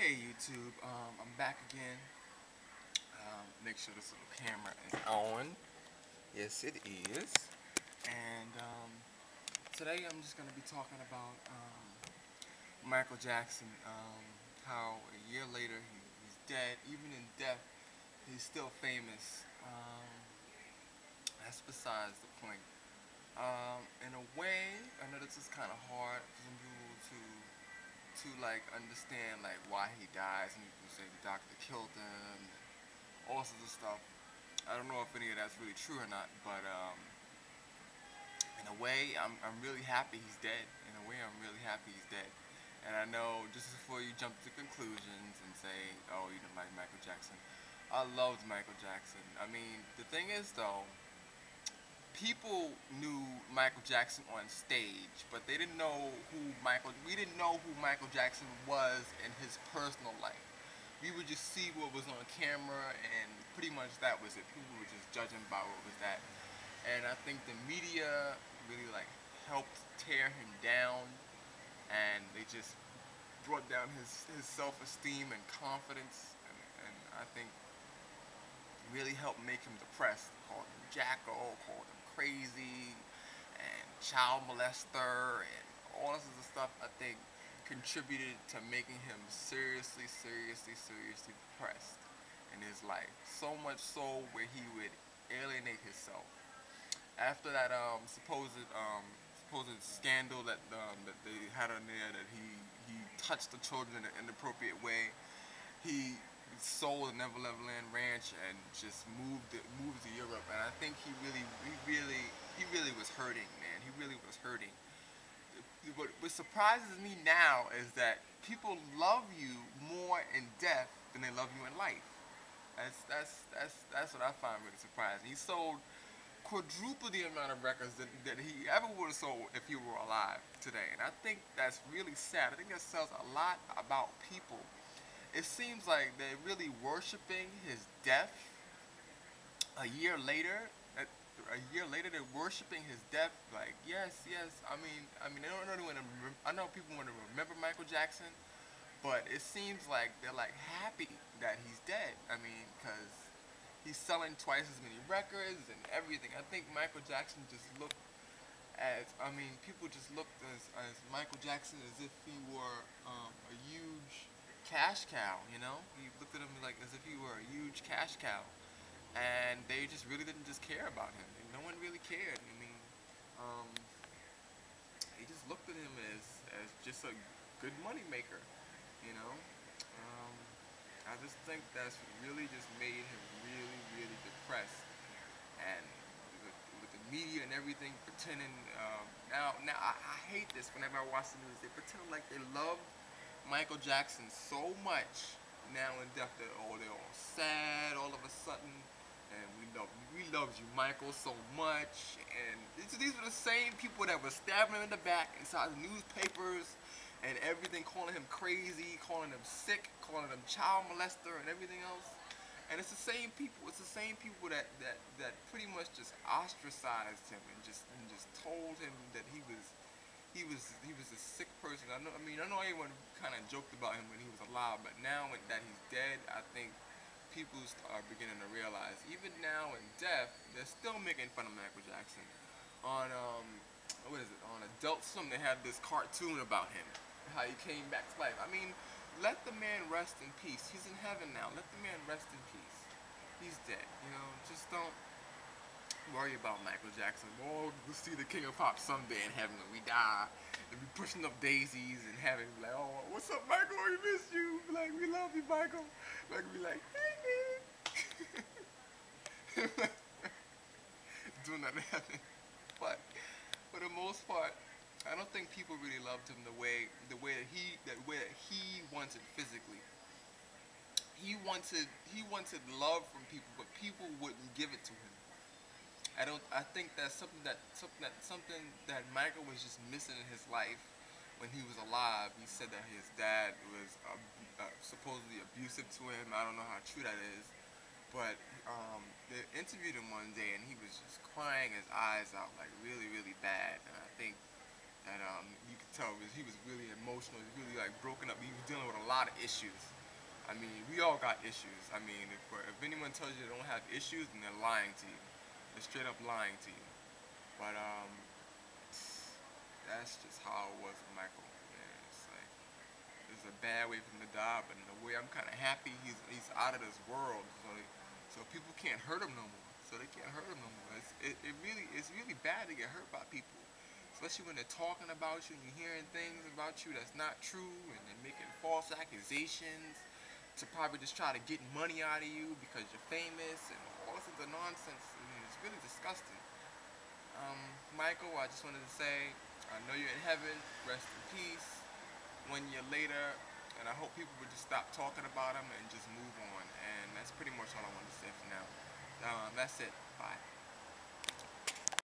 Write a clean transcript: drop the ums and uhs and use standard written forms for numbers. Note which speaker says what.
Speaker 1: Hey YouTube, I'm back again. Make sure this little camera is on. Yes, it is. And today I'm just gonna be talking about Michael Jackson. How a year later he's dead. Even in death, he's still famous. That's besides the point. In a way, I know this is kind of hard for some people to like understand like why he dies. Some people say the doctor killed him, all sorts of stuff. I don't know if any of that's really true or not, but in a way, I'm really happy he's dead. In a way, I'm really happy he's dead. And I know just before you jump to conclusions and say, oh, you don't like Michael Jackson, I loved Michael Jackson. I mean, the thing is though, people knew Michael Jackson on stage, but they didn't know who Michael. We didn't know who Michael Jackson was in his personal life. We would just see what was on camera, and pretty much that was it. People were just judging by what was that. And I think the media really like helped tear him down, and they just brought down his self-esteem and confidence, and I think really helped make him depressed. Called him Jacko, called him crazy, and child molester, and all this other stuff. I think contributed to making him seriously depressed in his life. So much so where he would alienate himself. After that supposed scandal that they had on there that he touched the children in an inappropriate way, he sold the Neverland Ranch and just moved to Europe. And I think he really was hurting, man. He really was hurting. What surprises me now is that people love you more in death than they love you in life. That's what I find really surprising. He sold quadruple the amount of records that he ever would have sold if he were alive today. And I think that's really sad. I think that says a lot about people. It seems like they're really worshiping his death a year later. A year later, they're worshiping his death. Like, yes, yes. I don't know. I know people want to remember Michael Jackson, but it seems like they're like happy that he's dead. I mean, because he's selling twice as many records and everything. I think Michael Jackson just looked people just looked as Michael Jackson as if he were a huge cash cow, you know? He looked at him like as if he were a huge cash cow. And they just really didn't just care about him. And no one really cared. Um, they just looked at him as just a good money maker, you know? Um, I just think that's really just made him really depressed. And with the media and everything pretending, now I hate this whenever I watch the news. They pretend like they love Michael Jackson so much now in death that they're all sad all of a sudden, and we loved you, Michael, so much. And these were the same people that were stabbing him in the back inside the newspapers and everything, calling him crazy, calling him sick, calling him child molester and everything else. And it's the same people. It's the same people that pretty much just ostracized him and just told him that he was a sick person. I know everyone kind of joked about him when he was alive, but now that he's dead, I think people are beginning to realize. Even now in death, they're still making fun of Michael Jackson. On what is it? On Adult Swim, they had this cartoon about him, how he came back to life. I mean, let the man rest in peace. He's in heaven now. Let the man rest in peace. He's dead. You know, just don't worry about Michael Jackson. Oh, we'll see the King of Pop someday in heaven when we die. And be pushing up daisies and having like, oh, what's up, Michael? We miss you. Be like, we love you, Michael. Like, be like, doing that in heaven. But for the most part, I don't think people really loved him the way that he wanted physically. He wanted love from people, but people wouldn't give it to him. I think that's something that Michael was just missing in his life when he was alive. He said that his dad was supposedly abusive to him. I don't know how true that is, but they interviewed him one day and he was just crying his eyes out like really bad. And I think that you could tell he was really emotional. He was really like broken up. He was dealing with a lot of issues. I mean, we all got issues. I mean, if anyone tells you they don't have issues, then they're lying to you. They're straight up lying to you. But that's just how it was with Michael. Man, it's like it's a bad way for him to die, but in a way I'm kind of happy he's out of this world. So people can't hurt him no more. So they can't hurt him no more. It's really bad to get hurt by people, especially when they're talking about you and you're hearing things about you that's not true, and they're making false accusations to probably just try to get money out of you because you're famous and all sorts of nonsense. I mean, it's really disgusting. Michael, I just wanted to say, I know you're in heaven. Rest in peace. 1 year later, and I hope people would just stop talking about him and just move on. And that's pretty much all I want to say for now. That's it. Bye.